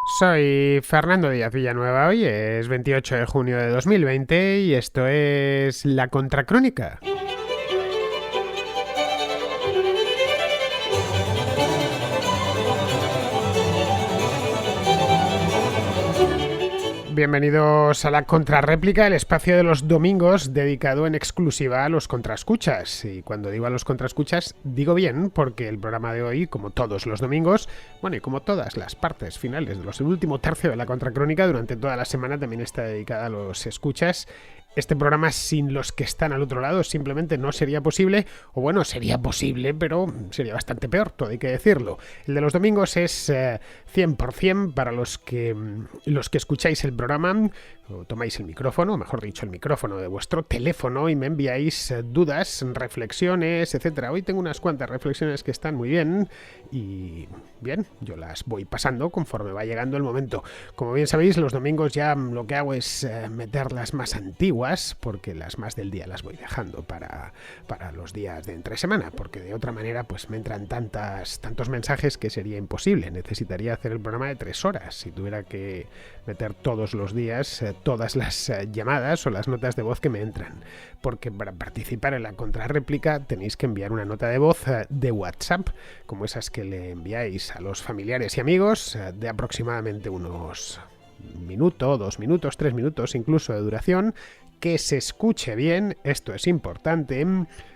Soy Fernando Díaz Villanueva, hoy es 28 de junio de 2020 y esto es La Contracrónica. Bienvenidos a La Contrarréplica, el espacio de los domingos dedicado en exclusiva a los contraescuchas. Y cuando digo a los contraescuchas, digo bien, porque el programa de hoy, como todos los domingos, bueno, y como todas las partes finales de el último tercio de La Contracrónica, durante toda la semana también está dedicada a los escuchas. Este programa sin los que están al otro lado simplemente no sería posible, o bueno, sería posible, pero sería bastante peor, todo hay que decirlo. El de los domingos es 100% para los que escucháis el programa, o tomáis el micrófono, o mejor dicho, el micrófono de vuestro teléfono y me enviáis dudas, reflexiones, etcétera. Hoy tengo unas cuantas reflexiones que están muy bien y bien, yo las voy pasando conforme va llegando el momento. Como bien sabéis, los domingos ya lo que hago es meter las más antiguas, porque las más del día las voy dejando para los días de entre semana, porque de otra manera pues me entran tantos mensajes que sería imposible. Necesitaría hacer el programa de 3 horas si tuviera que meter todos los días todas las llamadas o las notas de voz que me entran, porque para participar en la contrarréplica tenéis que enviar una nota de voz de WhatsApp, como esas que le enviáis a los familiares y amigos, de aproximadamente unos minuto, 2 minutos, 3 minutos incluso de duración, que se escuche bien, esto es importante,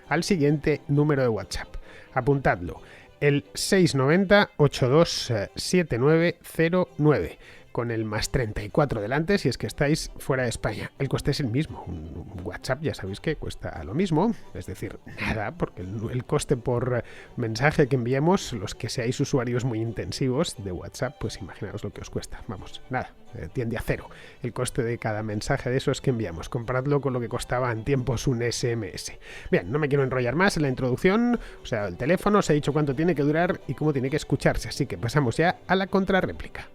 al siguiente número de WhatsApp. Apuntadlo, el 690 827909, con el más 34 delante si es que estáis fuera de España. El coste es el mismo. Un WhatsApp ya sabéis que cuesta lo mismo, es decir, nada, porque el coste por mensaje que enviemos, los que seáis usuarios muy intensivos de WhatsApp, pues imaginaos lo que os cuesta. Vamos, nada, tiende a cero el coste de cada mensaje de esos que enviamos. Comparadlo con lo que costaba en tiempos un SMS. Bien, no me quiero enrollar más en la introducción, o sea, el teléfono, os he dicho cuánto tiene que durar y cómo tiene que escucharse, así que pasamos ya a la contrarréplica.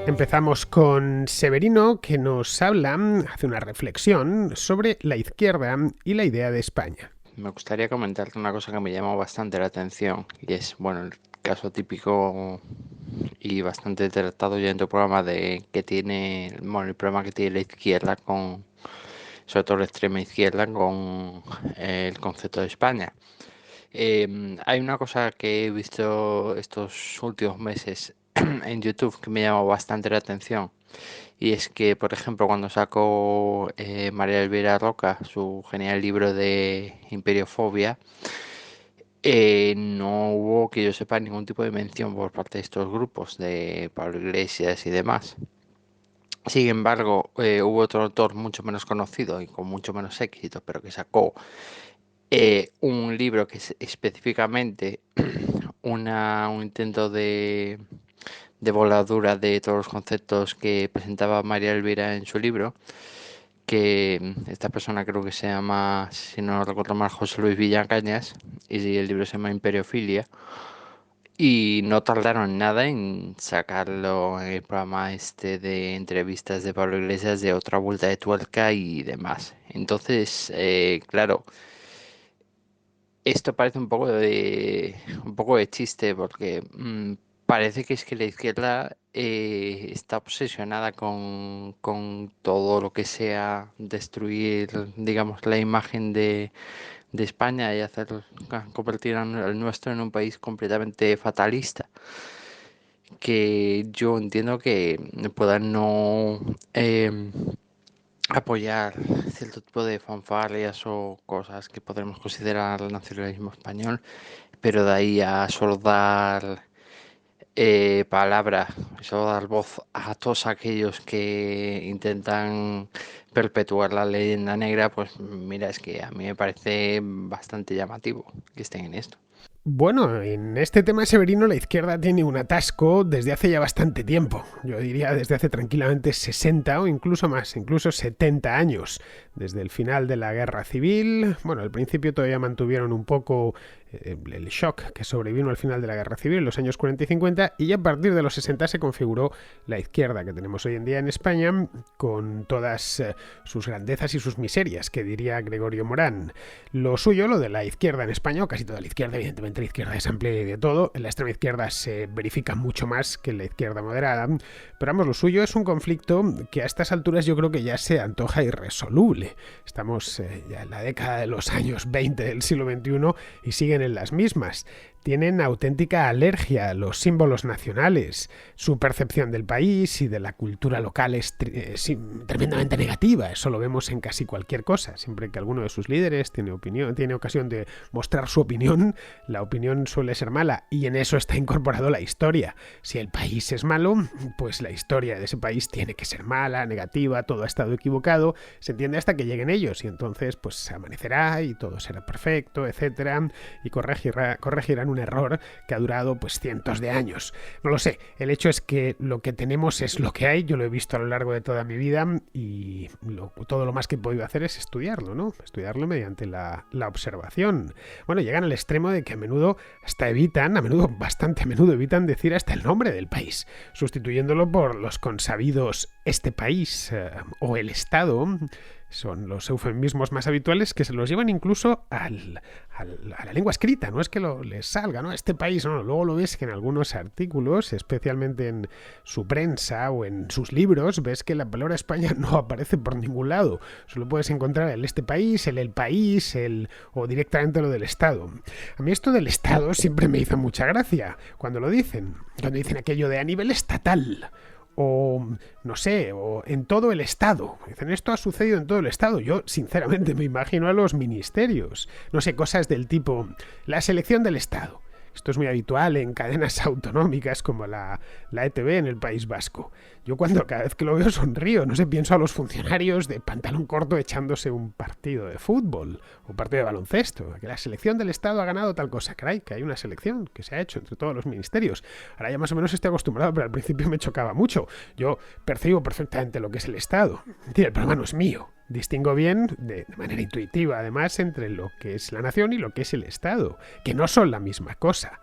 Empezamos con Severino, que nos habla, hace una reflexión sobre la izquierda y la idea de España. Me gustaría comentarte una cosa que me llamó bastante la atención y es, bueno, el caso típico y bastante tratado ya en tu programa de que tiene, bueno, el problema que tiene la izquierda con, sobre todo la extrema izquierda con el concepto de España. Hay una cosa que he visto estos últimos meses en YouTube que me llamó bastante la atención y es que, por ejemplo, cuando sacó María Elvira Roca su genial libro de Imperiofobia, no hubo, que yo sepa, ningún tipo de mención por parte de estos grupos de Pablo Iglesias y demás. Sin embargo, hubo otro autor mucho menos conocido y con mucho menos éxito, pero que sacó un libro que es específicamente un intento de voladura de todos los conceptos que presentaba María Elvira en su libro, que esta persona creo que se llama, si no recuerdo mal, José Luis Villacañas, y el libro se llama Imperiofilia, y no tardaron nada en sacarlo en el programa este de entrevistas de Pablo Iglesias de Otra Vuelta de Tuerca y demás. Entonces, claro, esto parece un poco de chiste porque parece que es que la izquierda está obsesionada con todo lo que sea destruir, digamos, la imagen de España y convertir al nuestro en un país completamente fatalista. Que yo entiendo que puedan no apoyar cierto tipo de fanfarrias o cosas que podremos considerar el nacionalismo español, pero de ahí a solo dar palabra, solo dar voz a todos aquellos que intentan perpetuar la leyenda negra, pues mira, es que a mí me parece bastante llamativo que estén en esto. Bueno, en este tema, Severino, la izquierda tiene un atasco desde hace ya bastante tiempo. Yo diría desde hace tranquilamente 60 o incluso más, incluso 70 años. Desde el final de la Guerra Civil, bueno, al principio todavía mantuvieron un poco el shock que sobrevino al final de la Guerra Civil en los años 40 y 50, y ya a partir de los 60 se configuró la izquierda que tenemos hoy en día en España, con todas sus grandezas y sus miserias, que diría Gregorio Morán. Lo suyo, lo de la izquierda en España, o casi toda la izquierda, evidentemente la izquierda es amplia y de todo, en la extrema izquierda se verifica mucho más que en la izquierda moderada, pero vamos, lo suyo es un conflicto que a estas alturas yo creo que ya se antoja irresoluble. Estamos ya en la década de los años 20 del siglo XXI y siguen en las mismas. Tienen auténtica alergia a los símbolos nacionales. Su percepción del país y de la cultura local es tremendamente negativa. Eso lo vemos en casi cualquier cosa. Siempre que alguno de sus líderes tiene ocasión de mostrar su opinión, la opinión suele ser mala, y en eso está incorporado la historia. Si el país es malo, pues la historia de ese país tiene que ser mala, negativa, todo ha estado equivocado. Se entiende hasta que lleguen ellos, y entonces pues se amanecerá y todo será perfecto, etcétera, y corregirán un error que ha durado pues cientos de años. No lo sé, el hecho es que lo que tenemos es lo que hay. Yo lo he visto a lo largo de toda mi vida, y todo lo más que he podido hacer es estudiarlo, ¿no? Estudiarlo mediante la observación. Bueno, llegan al extremo de que bastante a menudo evitan decir hasta el nombre del país, sustituyéndolo por los consabidos este país o el Estado. Son los eufemismos más habituales, que se los llevan incluso a la lengua escrita. No es que les salga, ¿no? Este país, no. Luego lo ves que en algunos artículos, especialmente en su prensa o en sus libros, ves que la palabra España no aparece por ningún lado. Solo puedes encontrar el este país, el país, o directamente lo del Estado. A mí esto del Estado siempre me hizo mucha gracia cuando lo dicen. Cuando dicen aquello de a nivel estatal. O, no sé, o en todo el Estado. Dicen, esto ha sucedido en todo el Estado. Yo, sinceramente, me imagino a los ministerios. No sé, cosas del tipo, la selección del Estado. Esto es muy habitual en cadenas autonómicas como la ETV en el País Vasco. Yo cada vez que lo veo sonrío. No sé, pienso a los funcionarios de pantalón corto echándose un partido de fútbol o partido de baloncesto. Que la selección del Estado ha ganado tal cosa. Caray, que hay una selección que se ha hecho entre todos los ministerios. Ahora ya más o menos estoy acostumbrado, pero al principio me chocaba mucho. Yo percibo perfectamente lo que es el Estado. El problema no es mío. Distingo bien, de manera intuitiva además, entre lo que es la nación y lo que es el Estado, que no son la misma cosa.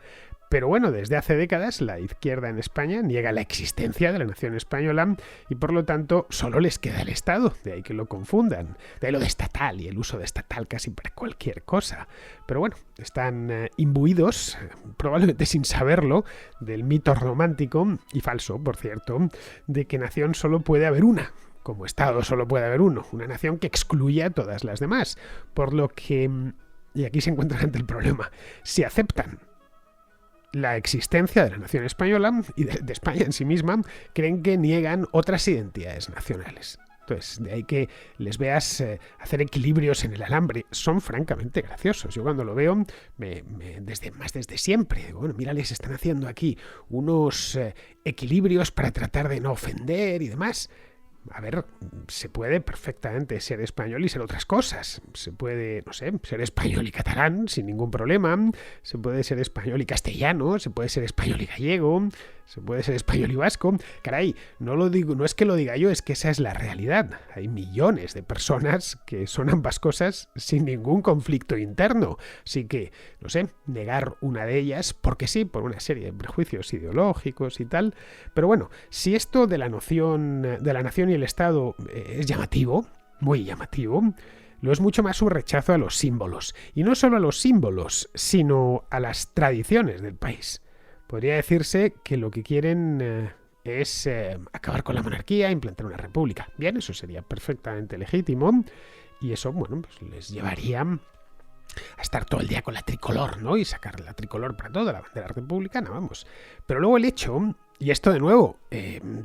Pero bueno, desde hace décadas la izquierda en España niega la existencia de la nación española, y por lo tanto solo les queda el Estado, de ahí que lo confundan, de ahí lo de estatal y el uso de estatal casi para cualquier cosa. Pero bueno, están imbuidos, probablemente sin saberlo, del mito romántico, y falso por cierto, de que nación solo puede haber una. Como Estado solo puede haber uno, una nación que excluya a todas las demás. Por lo que, y aquí se encuentra ante el problema, si aceptan la existencia de la nación española y de España en sí misma, creen que niegan otras identidades nacionales. Entonces, de ahí que les veas hacer equilibrios en el alambre. Son francamente graciosos. Yo cuando lo veo, desde siempre, digo, bueno, mira, les están haciendo aquí unos equilibrios para tratar de no ofender y demás. A ver, se puede perfectamente ser español y ser otras cosas. Se puede, no sé, ser español y catalán sin ningún problema. Se puede ser español y castellano. Se puede ser español y gallego. Se puede ser español y vasco. Caray, no lo digo, no es que lo diga yo, es que esa es la realidad. Hay millones de personas que son ambas cosas sin ningún conflicto interno. Así que, no sé, negar una de ellas, porque sí, por una serie de prejuicios ideológicos y tal. Pero bueno, si esto de la nación y el Estado es llamativo, muy llamativo, lo es mucho más su rechazo a los símbolos. Y no solo a los símbolos, sino a las tradiciones del país. Podría decirse que lo que quieren es acabar con la monarquía, implantar una república. Bien, eso sería perfectamente legítimo, y eso, bueno, pues les llevaría a estar todo el día con la tricolor, ¿no? Y sacar la tricolor para toda la bandera republicana, vamos. Pero luego el hecho, y esto de nuevo,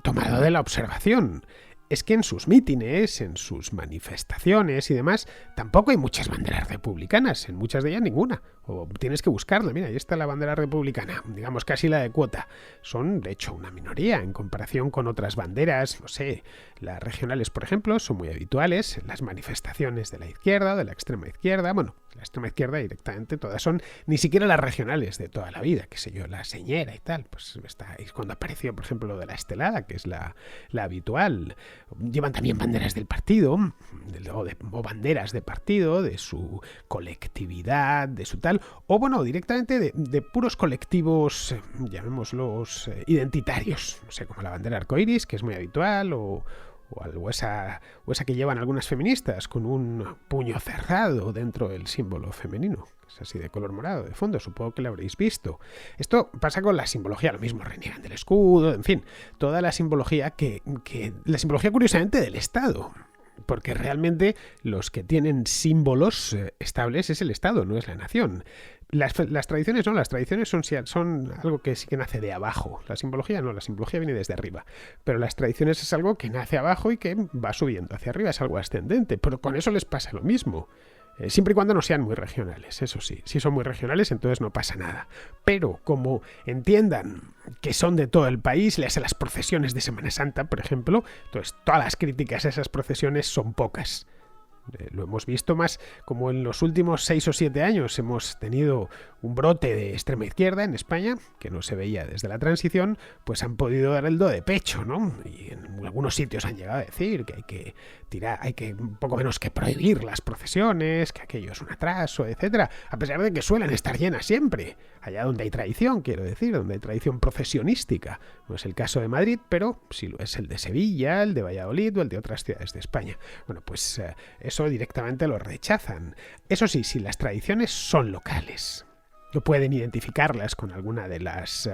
tomado de la observación, es que en sus mítines, en sus manifestaciones y demás, tampoco hay muchas banderas republicanas, en muchas de ellas ninguna. O tienes que buscarla, mira, ahí está la bandera republicana, digamos casi la de cuota. Son, de hecho, una minoría en comparación con otras banderas, no sé, las regionales, por ejemplo, son muy habituales, las manifestaciones de la izquierda, de la extrema izquierda, bueno, la extrema izquierda directamente todas son, ni siquiera las regionales de toda la vida, qué sé yo, la señera y tal, pues está, es cuando apareció, por ejemplo, lo de la estelada, que es la habitual. Llevan también banderas del partido, o banderas de partido, de su colectividad, de su tal, o bueno, directamente de puros colectivos, llamémoslos identitarios, no sé, como la bandera arcoiris, que es muy habitual, o esa que llevan algunas feministas con un puño cerrado dentro del símbolo femenino, que es así de color morado de fondo, supongo que lo habréis visto. Esto pasa con la simbología, lo mismo, reniegan del escudo, en fin, toda la simbología la simbología curiosamente del Estado. Porque realmente los que tienen símbolos estables es el Estado, no es la nación. Las tradiciones no, las tradiciones son algo que sí que nace de abajo. La simbología no, la simbología viene desde arriba. Pero las tradiciones es algo que nace abajo y que va subiendo hacia arriba, es algo ascendente. Pero con eso les pasa lo mismo. Siempre y cuando no sean muy regionales, eso sí. Si son muy regionales, entonces no pasa nada. Pero como entiendan que son de todo el país, le hacen las procesiones de Semana Santa, por ejemplo, entonces todas las críticas a esas procesiones son pocas. Lo hemos visto más como en los últimos 6 o 7 años hemos tenido un brote de extrema izquierda en España, que no se veía desde la transición, pues han podido dar el do de pecho, ¿no? Y en algunos sitios han llegado a decir que hay que un poco menos que prohibir las procesiones, que aquello es un atraso, etcétera, a pesar de que suelen estar llenas siempre, allá donde hay tradición, quiero decir, donde hay tradición procesionística. No es el caso de Madrid, pero sí lo es el de Sevilla, el de Valladolid o el de otras ciudades de España. Bueno, pues eso directamente lo rechazan. Eso sí, si las tradiciones son locales, no pueden identificarlas con alguna de las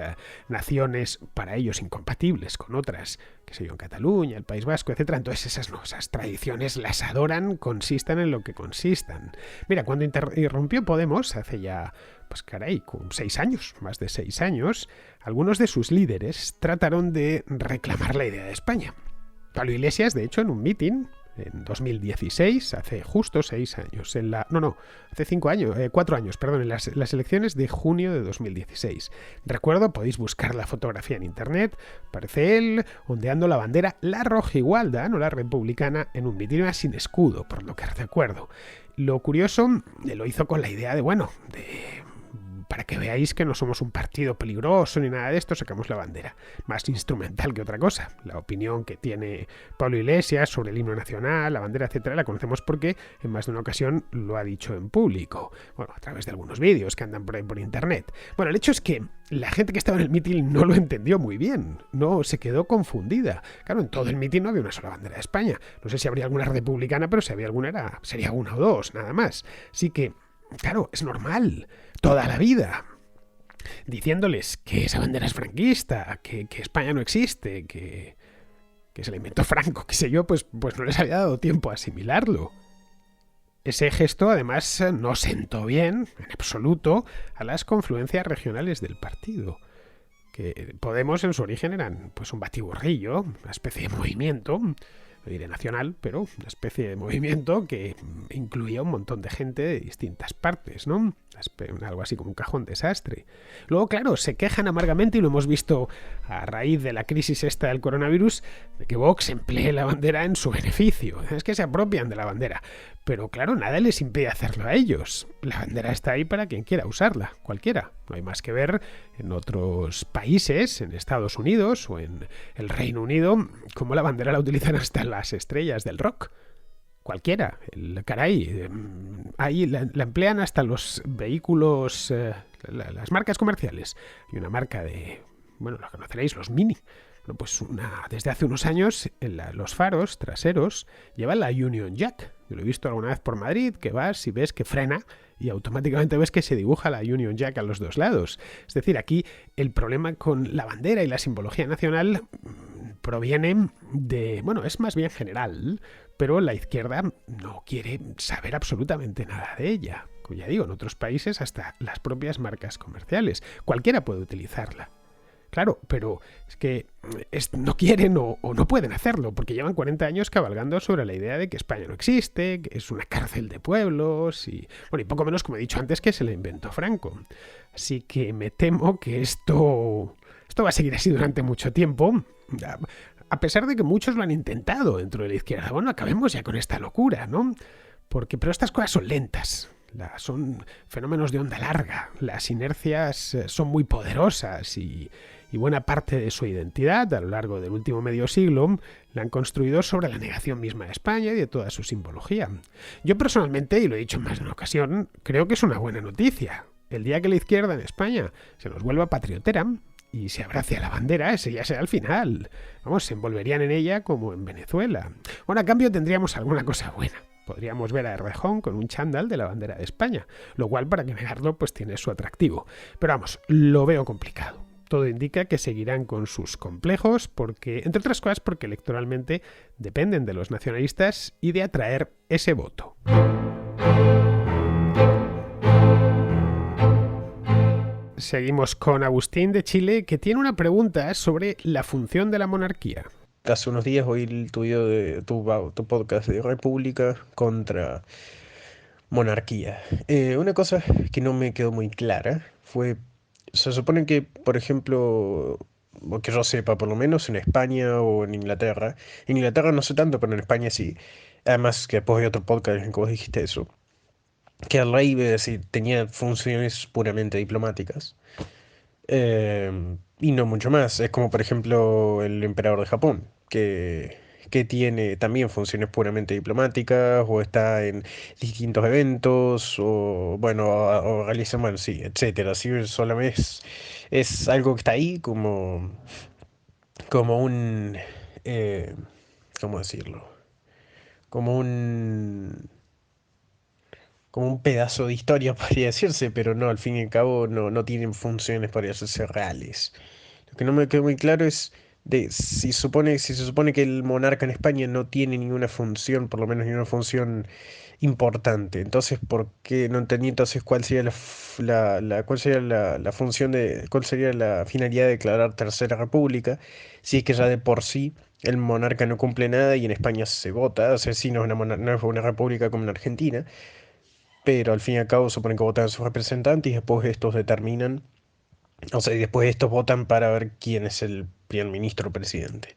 naciones para ellos incompatibles con otras, que sé yo, en Cataluña, el País Vasco, etcétera. Entonces esas tradiciones las adoran, consistan en lo que consistan. Mira, cuando irrumpió Podemos, hace ya, pues caray, con 6 años, más de 6 años, algunos de sus líderes trataron de reclamar la idea de España. Pablo Iglesias, de hecho, en un mitin en 2016, hace justo 6 años, hace 5 años, 4 años, perdón, en las elecciones de junio de 2016. Recuerdo, podéis buscar la fotografía en internet, parece él ondeando la bandera, la rojigualda, no la republicana, en un mitin sin escudo, por lo que recuerdo. Lo curioso, lo hizo con la idea para que veáis que no somos un partido peligroso ni nada de esto, sacamos la bandera. Más instrumental que otra cosa. La opinión que tiene Pablo Iglesias sobre el himno nacional, la bandera, etcétera, la conocemos porque en más de una ocasión lo ha dicho en público. Bueno, a través de algunos vídeos que andan por ahí por internet. Bueno, el hecho es que la gente que estaba en el mitin no lo entendió muy bien. No, se quedó confundida. Claro, en todo el mitin no había una sola bandera de España. No sé si habría alguna republicana, pero si había alguna sería una o dos, nada más. Así que, claro, es normal. Toda la vida diciéndoles que esa bandera es franquista, que España no existe, que se la inventó Franco, qué sé yo, pues no les había dado tiempo a asimilarlo. Ese gesto, además, no sentó bien, en absoluto, a las confluencias regionales del partido. Que Podemos, en su origen, eran pues un batiburrillo, una especie de movimiento, no diré nacional, pero una especie de movimiento que incluía un montón de gente de distintas partes, ¿no? Algo así como un cajón desastre. Luego, claro, se quejan amargamente, y lo hemos visto a raíz de la crisis esta del coronavirus, de que Vox emplee la bandera en su beneficio. Es que se apropian de la bandera. Pero claro, nada les impide hacerlo a ellos. La bandera está ahí para quien quiera usarla, cualquiera. No hay más que ver en otros países, en Estados Unidos o en el Reino Unido, cómo la bandera la utilizan hasta las estrellas del rock. Cualquiera, ahí la emplean hasta los vehículos, las marcas comerciales. Y una marca lo conoceréis, los Mini. Bueno, pues desde hace unos años los faros traseros llevan la Union Jack. Yo lo he visto alguna vez por Madrid, que vas y ves que frena y automáticamente ves que se dibuja la Union Jack a los dos lados. Es decir, aquí el problema con la bandera y la simbología nacional proviene es más bien general, pero la izquierda no quiere saber absolutamente nada de ella. Como ya digo, en otros países hasta las propias marcas comerciales. Cualquiera puede utilizarla. Claro, pero es que no quieren o no pueden hacerlo, porque llevan 40 años cabalgando sobre la idea de que España no existe, que es una cárcel de pueblos y poco menos, como he dicho antes, que se la inventó Franco. Así que me temo que esto va a seguir así durante mucho tiempo, a pesar de que muchos lo han intentado dentro de la izquierda. Bueno, acabemos ya con esta locura, ¿no? Pero estas cosas son lentas. Son fenómenos de onda larga. Las inercias son muy poderosas y y buena parte de su identidad a lo largo del último medio siglo la han construido sobre la negación misma de España y de toda su simbología. Yo personalmente, y lo he dicho en más de una ocasión, creo que es una buena noticia. El día que la izquierda en España se nos vuelva patriotera y se abrace a la bandera, ese ya será el final. Vamos, se envolverían en ella como en Venezuela. Bueno, a cambio tendríamos alguna cosa buena. Podríamos ver a Errejón con un chándal de la bandera de España, lo cual, para que negarlo, pues tiene su atractivo. Pero vamos, lo veo complicado. Todo indica que seguirán con sus complejos porque, entre otras cosas, porque electoralmente dependen de los nacionalistas y de atraer ese voto. Seguimos con Agustín de Chile, que tiene una pregunta sobre la función de la monarquía. Hace unos días oí el tuyo de tu podcast de República contra monarquía. Una cosa que no me quedó muy clara fue, se supone que, por ejemplo, o que yo sepa, por lo menos en España o en Inglaterra no sé tanto, pero en España sí. Además que después hay otro podcast en que vos dijiste eso, que el rey, es decir, tenía funciones puramente diplomáticas. Y no mucho más. Es como, por ejemplo, el emperador de Japón, que tiene también funciones puramente diplomáticas, o está en distintos eventos, o bueno, o realiza, bueno, sí, etcétera. Así solamente es algo que está ahí como un, eh, ¿cómo decirlo? Como un pedazo de historia, podría decirse, pero no, al fin y al cabo no tienen funciones, podría decirse, reales. Lo que no me quedó muy claro es de si se supone que el monarca en España no tiene ninguna función, por lo menos ninguna función importante. Entonces, ¿por qué no entendí entonces cuál sería cuál sería la función cuál sería la finalidad de declarar Tercera República, si es que ya de por sí el monarca no cumple nada y en España se vota? O sea, sí, no es una república como en Argentina, pero al fin y al cabo suponen que votan a sus representantes y después estos determinan, o sea, y después estos votan para ver quién es el primer ministro o presidente.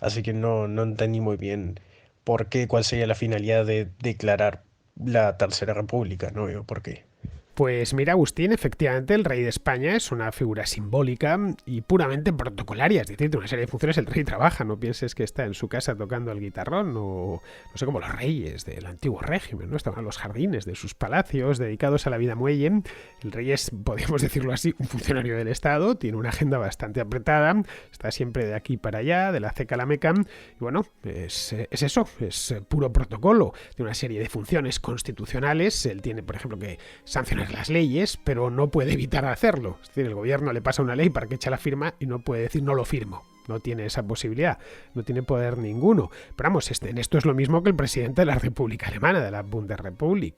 Así que no entendí muy bien por qué, cuál sería la finalidad de declarar la Tercera República, no veo por qué. Pues mira, Agustín, efectivamente el rey de España es una figura simbólica y puramente protocolaria, es decir, de una serie de funciones el rey trabaja, no pienses que está en su casa tocando el guitarrón o no sé, como los reyes del antiguo régimen, ¿no? Estaban en los jardines de sus palacios dedicados a la vida muelle. El rey es, podríamos decirlo así, un funcionario del Estado, tiene una agenda bastante apretada, está siempre de aquí para allá, de la ceca a la meca, y bueno, es eso, es puro protocolo, de una serie de funciones constitucionales. Él tiene, por ejemplo, que sancionar las leyes, pero no puede evitar hacerlo. Es decir, el gobierno le pasa una ley para que eche la firma y no puede decir no lo firmo. No tiene esa posibilidad, no tiene poder ninguno. Pero vamos, en esto es lo mismo que el presidente de la República Alemana, de la Bundesrepublik,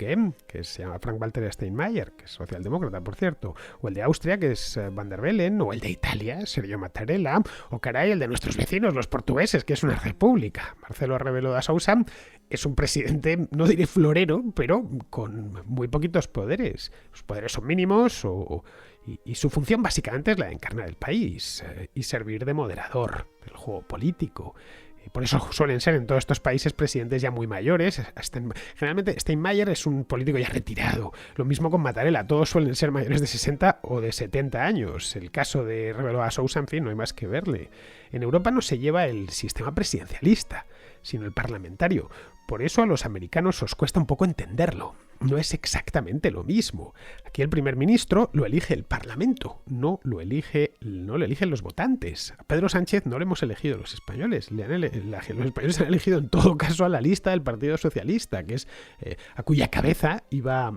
que se llama Frank-Walter Steinmeier, que es socialdemócrata, por cierto, o el de Austria, que es Van der Bellen, o el de Italia, Sergio Mattarella, o caray, el de nuestros vecinos, los portugueses, que es una república. Marcelo Rebelo da Sousa es un presidente, no diré florero, pero con muy poquitos poderes. Los poderes son mínimos y su función básicamente es la de encarnar el país y servir de moderador del juego político. Por eso suelen ser en todos estos países presidentes ya muy mayores. Generalmente Steinmeier es un político ya retirado. Lo mismo con Mattarella, todos suelen ser mayores de 60 o de 70 años. El caso de Rebelo da Sousa, en fin, no hay más que verle. En Europa no se lleva el sistema presidencialista, sino el parlamentario. Por eso a los americanos os cuesta un poco entenderlo. No es exactamente lo mismo. Aquí el primer ministro lo elige el Parlamento, no lo eligen los votantes. A Pedro Sánchez no lo hemos elegido los españoles. Los españoles han elegido en todo caso a la lista del Partido Socialista, que es a cuya cabeza iba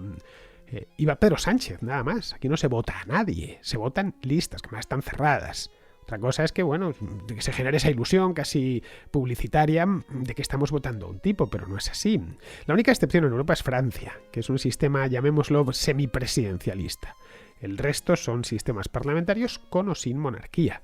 Pedro Sánchez, nada más. Aquí no se vota a nadie, se votan listas, que más están cerradas. Otra cosa es que, bueno, que se genere esa ilusión casi publicitaria de que estamos votando a un tipo, pero no es así. La única excepción en Europa es Francia, que es un sistema, llamémoslo, semipresidencialista. El resto son sistemas parlamentarios con o sin monarquía,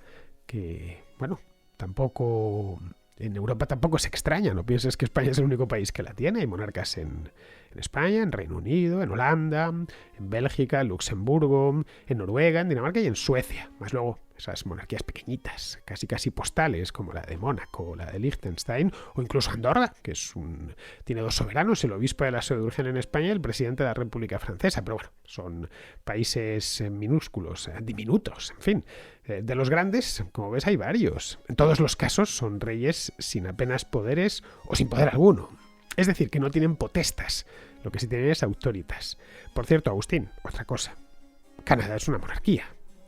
que, bueno, tampoco... En Europa tampoco se extraña, no pienses que España es el único país que la tiene, hay monarcas en En España, en Reino Unido, en Holanda, en Bélgica, en Luxemburgo, en Noruega, en Dinamarca y en Suecia. Más luego esas monarquías pequeñitas, casi postales, como la de Mónaco, la de Liechtenstein, o incluso Andorra, que tiene 2 soberanos, el obispo de la Seu-d'Urgell en España y el presidente de la República Francesa. Pero bueno, son países minúsculos, diminutos, en fin. De los grandes, como ves, hay varios. En todos los casos son reyes sin apenas poderes o sin poder alguno. Es decir, que no tienen potestas, lo que sí tienen es autoritas. Por cierto, Agustín, otra cosa. Canadá es una monarquía.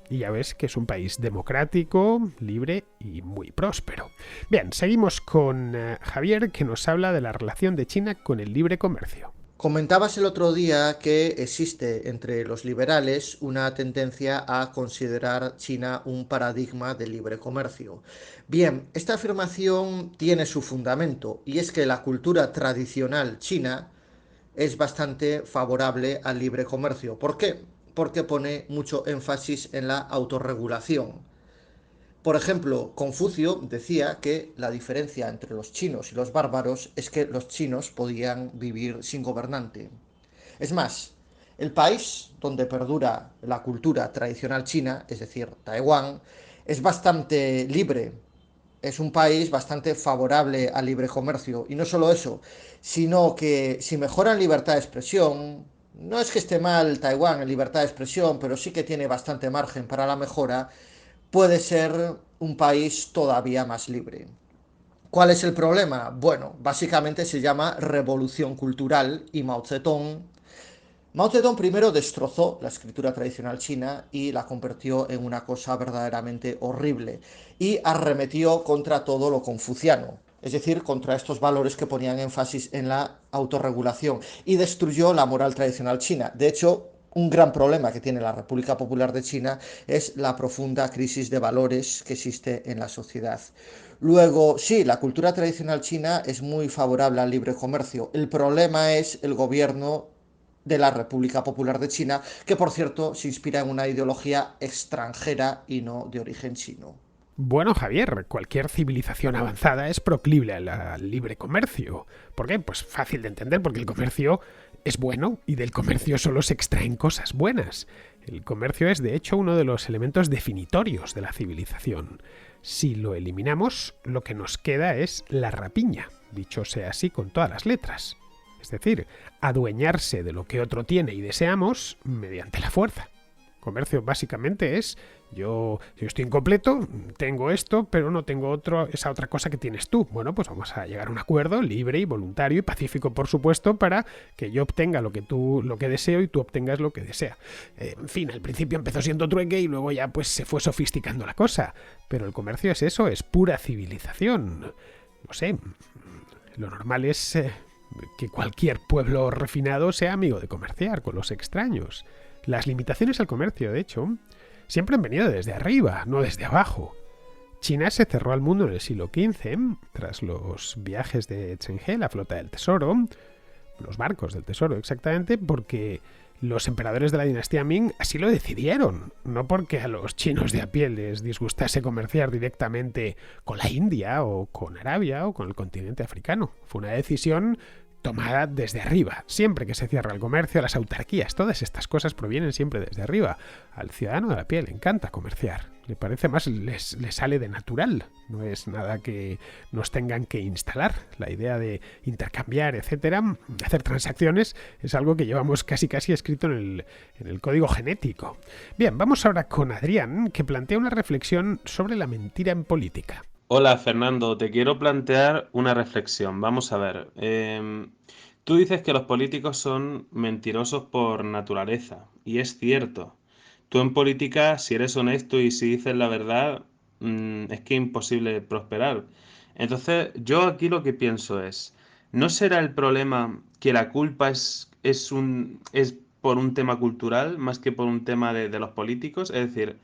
Y ya ves que es un país democrático, libre y muy próspero. Bien, seguimos con Javier, que nos habla de la relación de China con el libre comercio. Comentabas el otro día que existe entre los liberales una tendencia a considerar China un paradigma de libre comercio. Bien, esta afirmación tiene su fundamento, y es que la cultura tradicional china es bastante favorable al libre comercio. ¿Por qué? Porque pone mucho énfasis en la autorregulación. Por ejemplo, Confucio decía que la diferencia entre los chinos y los bárbaros es que los chinos podían vivir sin gobernante. Es más, el país donde perdura la cultura tradicional china, es decir, Taiwán, es bastante libre. Es un país bastante favorable al libre comercio. Y no solo eso, sino que si mejoran libertad de expresión, no es que esté mal Taiwán en libertad de expresión, pero sí que tiene bastante margen para la mejora, puede ser un país todavía más libre. ¿Cuál es el problema? Bueno, básicamente se llama revolución cultural y Mao Zedong primero destrozó la escritura tradicional china y la convirtió en una cosa verdaderamente horrible y arremetió contra todo lo confuciano, es decir, contra estos valores que ponían énfasis en la autorregulación, y destruyó la moral tradicional china. De hecho, un gran problema que tiene la República Popular de China es la profunda crisis de valores que existe en la sociedad. Luego, sí, la cultura tradicional china es muy favorable al libre comercio. El problema es el gobierno de la República Popular de China, que por cierto se inspira en una ideología extranjera y no de origen chino. Bueno, Javier, cualquier civilización avanzada es proclive al libre comercio. ¿Por qué? Pues fácil de entender, porque el comercio es bueno y del comercio solo se extraen cosas buenas. El comercio es, de hecho, uno de los elementos definitorios de la civilización. Si lo eliminamos, lo que nos queda es la rapiña, dicho sea así con todas las letras. Es decir, adueñarse de lo que otro tiene y deseamos mediante la fuerza. Comercio básicamente es, yo estoy incompleto, tengo esto, pero no tengo esa otra cosa que tienes tú. Bueno, pues vamos a llegar a un acuerdo libre y voluntario y pacífico, por supuesto, para que yo obtenga lo que deseo y tú obtengas lo que desea. En fin, al principio empezó siendo trueque y luego ya pues se fue sofisticando la cosa. Pero el comercio es eso, es pura civilización. No sé, lo normal es que cualquier pueblo refinado sea amigo de comerciar con los extraños. Las limitaciones al comercio, de hecho, siempre han venido desde arriba, no desde abajo. China se cerró al mundo en el siglo XV, tras los viajes de Chenghe, la flota del tesoro, los barcos del tesoro exactamente, porque los emperadores de la dinastía Ming así lo decidieron, no porque a los chinos de a pie les disgustase comerciar directamente con la India o con Arabia o con el continente africano. Fue una decisión tomada desde arriba. Siempre que se cierra el comercio, las autarquías, todas estas cosas provienen siempre desde arriba. Al ciudadano de la piel le encanta comerciar. Le parece más, les sale de natural. No es nada que nos tengan que instalar. La idea de intercambiar, etcétera, hacer transacciones, es algo que llevamos casi escrito en el código genético. Bien, vamos ahora con Adrián, que plantea una reflexión sobre la mentira en política. Hola Fernando, te quiero plantear una reflexión. Vamos a ver. Tú dices que los políticos son mentirosos por naturaleza, y es cierto. Tú en política, si eres honesto y si dices la verdad, es que es imposible prosperar. Entonces, yo aquí lo que pienso es, ¿no será el problema que la culpa es por un tema cultural más que por un tema de los políticos? Es decir,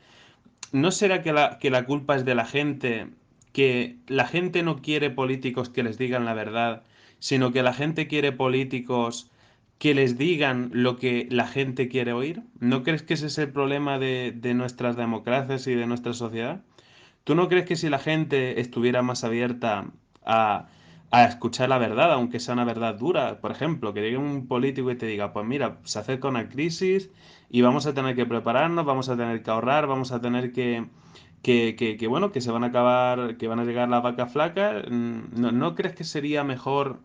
¿no será que la culpa es de la gente, que la gente no quiere políticos que les digan la verdad, sino que la gente quiere políticos que les digan lo que la gente quiere oír? ¿No crees que ese es el problema de nuestras democracias y de nuestra sociedad? ¿Tú no crees que si la gente estuviera más abierta a, a escuchar la verdad, aunque sea una verdad dura. Por ejemplo, que llegue un político y te diga, pues mira, se acerca una crisis y vamos a tener que prepararnos, vamos a tener que ahorrar, vamos a tener bueno, que se van a acabar, que van a llegar las vacas flacas. ¿No crees que sería mejor,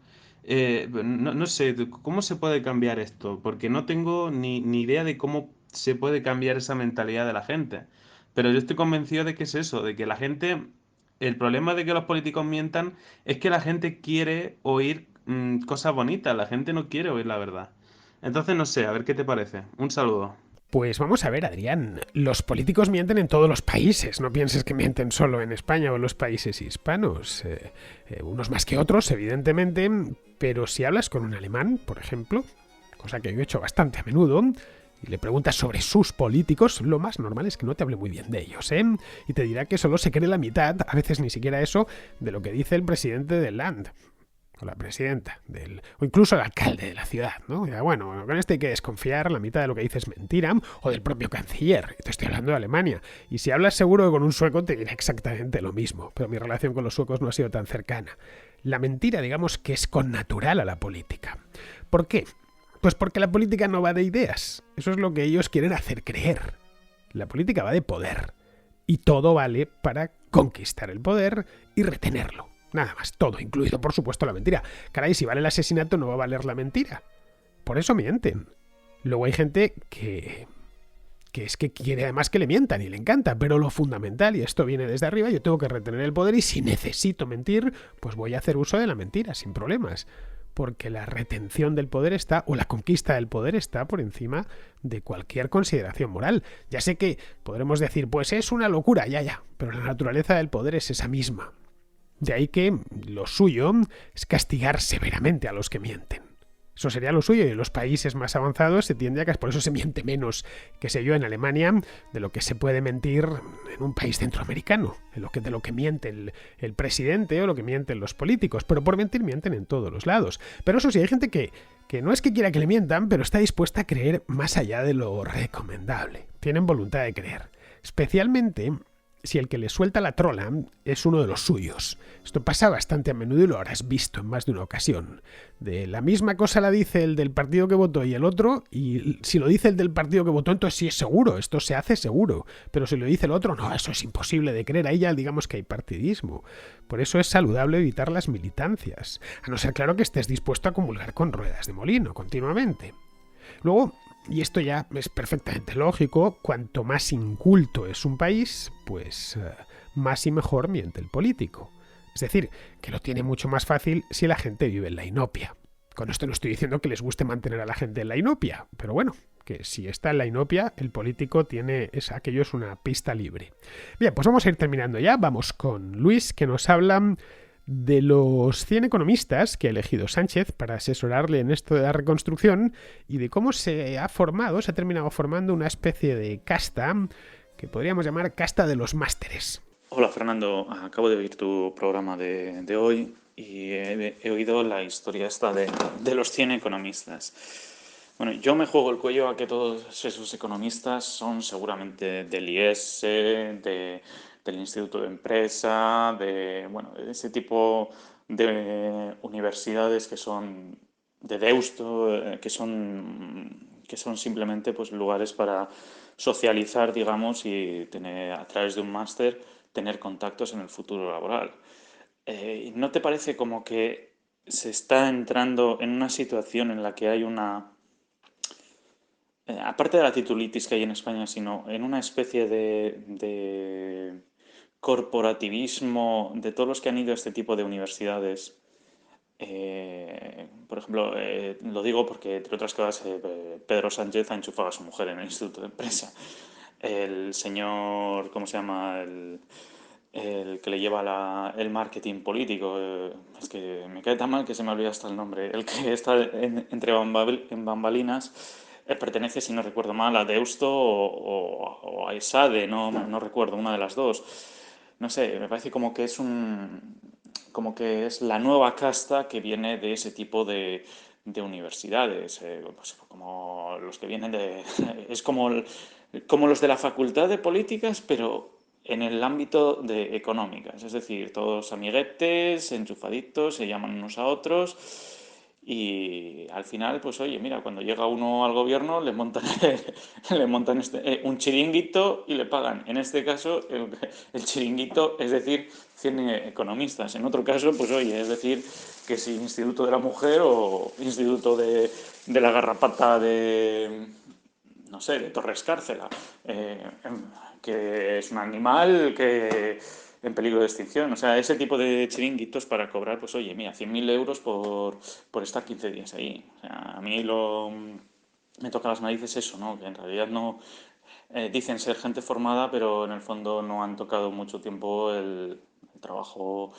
no sé, cómo se puede cambiar esto? Porque no tengo ni idea de cómo se puede cambiar esa mentalidad de la gente. Pero yo estoy convencido de que es eso, de que la gente, el problema de que los políticos mientan es que la gente quiere oír cosas bonitas, la gente no quiere oír la verdad. Entonces, no sé, a ver qué te parece. Un saludo. Pues vamos a ver, Adrián, los políticos mienten en todos los países, no pienses que mienten solo en España o en los países hispanos, unos más que otros, evidentemente, pero si hablas con un alemán, por ejemplo, cosa que yo he hecho bastante a menudo, y le preguntas sobre sus políticos, lo más normal es que no te hable muy bien de ellos, ¿eh? Y te dirá que solo se cree la mitad, a veces ni siquiera eso, de lo que dice el presidente del Land o la presidenta, o incluso el alcalde de la ciudad, ¿no? Ya, bueno, con este hay que desconfiar, la mitad de lo que dice es mentira, o del propio canciller, te estoy hablando de Alemania, y si hablas seguro que con un sueco te dirá exactamente lo mismo, pero mi relación con los suecos no ha sido tan cercana. La mentira, digamos que es connatural a la política. ¿Por qué? Pues porque la política no va de ideas, eso es lo que ellos quieren hacer creer. La política va de poder, y todo vale para conquistar el poder y retenerlo. Nada más, todo, incluido por supuesto la mentira. Caray, si vale el asesinato no va a valer la mentira. Por eso mienten. Luego hay gente que es que quiere además que le mientan y le encanta, pero lo fundamental, y esto viene desde arriba, yo tengo que retener el poder y si necesito mentir, pues voy a hacer uso de la mentira, sin problemas. Porque la retención del poder está, o la conquista del poder está por encima de cualquier consideración moral. Ya sé que podremos decir, pues es una locura, ya, pero la naturaleza del poder es esa misma. De ahí que lo suyo es castigar severamente a los que mienten. Eso sería lo suyo y en los países más avanzados se tiende a que por eso se miente menos, qué sé yo, en Alemania, de lo que se puede mentir en un país centroamericano, de lo que miente el presidente o lo que mienten los políticos, pero por mentir mienten en todos los lados. Pero eso sí, hay gente que no es que quiera que le mientan, pero está dispuesta a creer más allá de lo recomendable. Tienen voluntad de creer. Especialmente si el que le suelta la trola es uno de los suyos. Esto pasa bastante a menudo y lo habrás visto en más de una ocasión. De la misma cosa la dice el del partido que votó y el otro, y si lo dice el del partido que votó, entonces sí es seguro, esto se hace seguro. Pero si lo dice el otro, no, eso es imposible de creer, ahí ya digamos que hay partidismo. Por eso es saludable evitar las militancias, a no ser claro que estés dispuesto a comulgar con ruedas de molino continuamente. Luego, y esto ya es perfectamente lógico, cuanto más inculto es un país, pues más y mejor miente el político. Es decir, que lo tiene mucho más fácil si la gente vive en la inopia. Con esto no estoy diciendo que les guste mantener a la gente en la inopia, pero bueno, que si está en la inopia, el político aquello es una pista libre. Bien, pues vamos a ir terminando ya. Vamos con Luis, que nos habla de los 100 economistas que ha elegido Sánchez para asesorarle en esto de la reconstrucción y de cómo se ha terminado formando una especie de casta que podríamos llamar casta de los másteres. Hola Fernando, acabo de oír tu programa de hoy y he oído la historia esta de los 100 economistas. Bueno, yo me juego el cuello a que todos esos economistas son seguramente del IES, del Instituto de Empresa, de ese tipo de universidades que son de Deusto, que son simplemente pues lugares para socializar, digamos, y tener a través de un máster tener contactos en el futuro laboral. ¿No te parece como que se está entrando en una situación en la que hay aparte de la titulitis que hay en España, sino en una especie de corporativismo de todos los que han ido a este tipo de universidades? Por ejemplo, lo digo porque, entre otras cosas, Pedro Sánchez ha enchufado a su mujer en el Instituto de Empresa. El señor, ¿cómo se llama? El que le lleva el marketing político, es que me cae tan mal que se me olvida hasta el nombre, el que está entre bambalinas, pertenece, si no recuerdo mal, a Deusto o a ESADE, no recuerdo, una de las dos. No sé, me parece como que es la nueva casta que viene de ese tipo de universidades, pues como los que vienen es como los de la Facultad de Políticas, pero en el ámbito de económicas, es decir, todos amiguetes, enchufaditos, se llaman unos a otros y al final, pues oye, mira, cuando llega uno al gobierno le montan, un chiringuito y le pagan. En este caso, el chiringuito, es decir, 100 economistas. En otro caso, pues oye, es decir, que si Instituto de la Mujer o Instituto de la Garrapata de, no sé, de Torres Cárcela, que es un animal que en peligro de extinción. O sea, ese tipo de chiringuitos para cobrar, pues oye, mira, 100.000 euros por estar 15 días ahí. O sea, a mí me toca las narices eso, ¿no? Que en realidad no... dicen ser gente formada, pero en el fondo no han tocado mucho tiempo el trabajo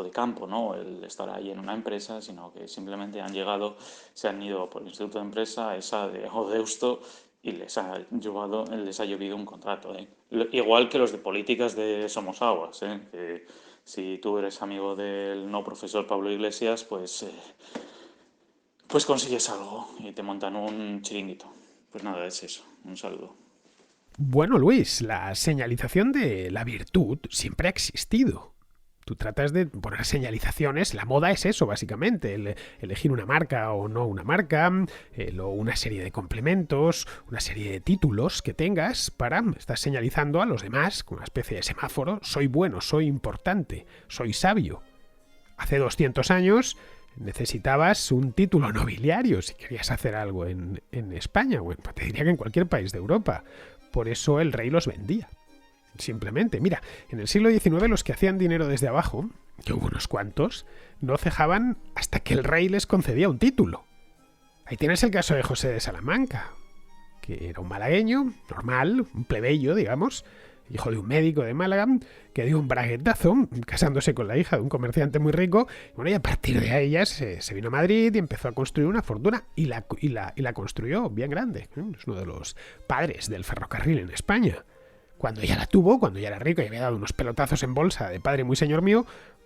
de campo, ¿no? El estar ahí en una empresa, sino que simplemente han llegado, se han ido por el Instituto de Empresa, ESA o Deusto, y les ha llovido un contrato, ¿eh? Igual que los de políticas de Somos Aguas, ¿eh? Que si tú eres amigo del no profesor Pablo Iglesias, pues consigues algo y te montan un chiringuito. Pues nada, es eso. Un saludo. Bueno, Luis, la señalización de la virtud siempre ha existido. Tú tratas de poner señalizaciones, la moda es eso básicamente, elegir una marca o no una marca, o una serie de complementos, una serie de títulos que tengas para estar señalizando a los demás con una especie de semáforo, soy bueno, soy importante, soy sabio. Hace 200 años necesitabas un título nobiliario si querías hacer algo en España, bueno, te diría que en cualquier país de Europa, por eso el rey los vendía. Simplemente, mira, en el siglo XIX los que hacían dinero desde abajo, que hubo unos cuantos, no cejaban hasta que el rey les concedía un título. Ahí tienes el caso de José de Salamanca, que era un malagueño, normal, un plebeyo, digamos, hijo de un médico de Málaga, que dio un braguetazo casándose con la hija de un comerciante muy rico, y bueno, y a partir de ahí ya se vino a Madrid y empezó a construir una fortuna, y la construyó bien grande. Es uno de los padres del ferrocarril en España. Cuando ya la tuvo, cuando ya era rico y había dado unos pelotazos en bolsa de padre muy señor mío,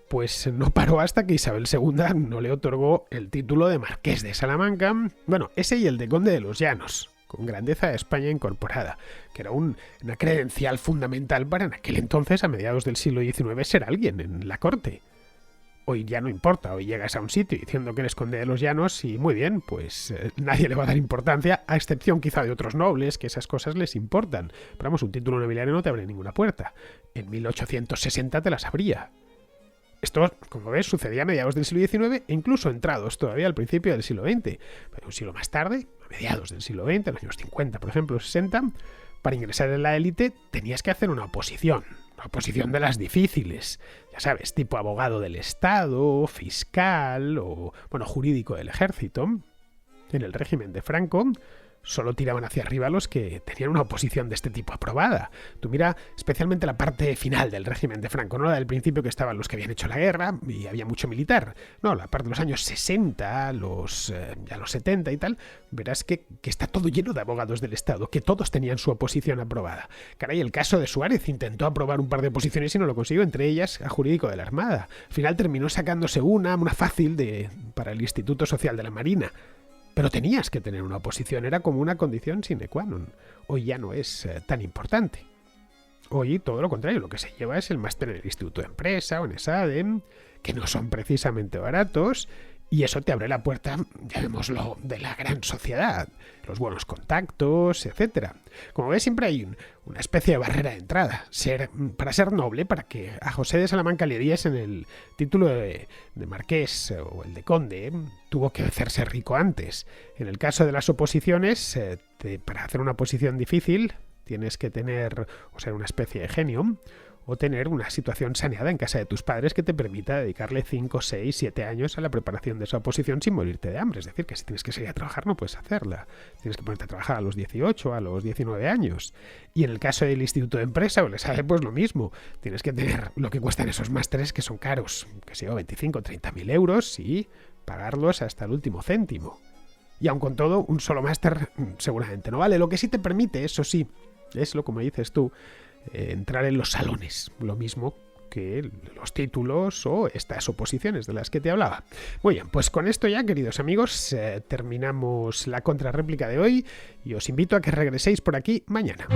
pues no paró hasta que Isabel II no le otorgó el título de Marqués de Salamanca, bueno, ese y el de Conde de los Llanos, con grandeza de España incorporada, que era una credencial fundamental para en aquel entonces, a mediados del siglo XIX, ser alguien en la corte. Hoy ya no importa, hoy llegas a un sitio diciendo que eres Conde de los Llanos y muy bien, pues nadie le va a dar importancia, a excepción quizá de otros nobles, que esas cosas les importan. Pero vamos, un título nobiliario no te abre ninguna puerta. En 1860 te las abría. Esto, como ves, sucedía a mediados del siglo XIX e incluso entrados todavía al principio del siglo XX. Pero un siglo más tarde, a mediados del siglo XX, en los años 50, por ejemplo, 60, para ingresar en la élite tenías que hacer una oposición de las difíciles, ya sabes, tipo abogado del Estado, fiscal o, bueno, jurídico del ejército. En el régimen de Franco solo tiraban hacia arriba los que tenían una oposición de este tipo aprobada. Tú mira especialmente la parte final del régimen de Franco, no la del principio que estaban los que habían hecho la guerra y había mucho militar. No, la parte de los años 60, ya los 70 y tal, verás que está todo lleno de abogados del Estado, que todos tenían su oposición aprobada. Caray, el caso de Suárez intentó aprobar un par de oposiciones y no lo consiguió, entre ellas a jurídico de la Armada. Al final terminó sacándose una fácil para el Instituto Social de la Marina. Pero tenías que tener una oposición, era como una condición sine qua non. Hoy ya no es tan importante. Hoy todo lo contrario, lo que se lleva es el máster en el Instituto de Empresa o en ESADE, que no son precisamente baratos, y eso te abre la puerta, llamémoslo, de la gran sociedad, los buenos contactos, etc. Como ves, siempre hay una especie de barrera de entrada. Para ser noble, para que a José de Salamanca le diesen el título de marqués o el de conde, tuvo que hacerse rico antes. En el caso de las oposiciones, para hacer una oposición difícil, tienes que tener, o ser una especie de genio, o tener una situación saneada en casa de tus padres que te permita dedicarle 5, 6, 7 años a la preparación de esa oposición sin morirte de hambre. Es decir, que si tienes que salir a trabajar no puedes hacerla. Tienes que ponerte a trabajar a los 18, a los 19 años. Y en el caso del Instituto de Empresa o el ESADE, pues lo mismo. Tienes que tener lo que cuestan esos másteres, que son caros, que sé yo, 25, 30.000 euros, y pagarlos hasta el último céntimo. Y aun con todo, un solo máster seguramente no vale. Lo que sí te permite, eso sí, es lo como dices tú, entrar en los salones, lo mismo que los títulos o estas oposiciones de las que te hablaba. Muy bien, pues con esto ya, queridos amigos, terminamos la contrarréplica de hoy y os invito a que regreséis por aquí mañana.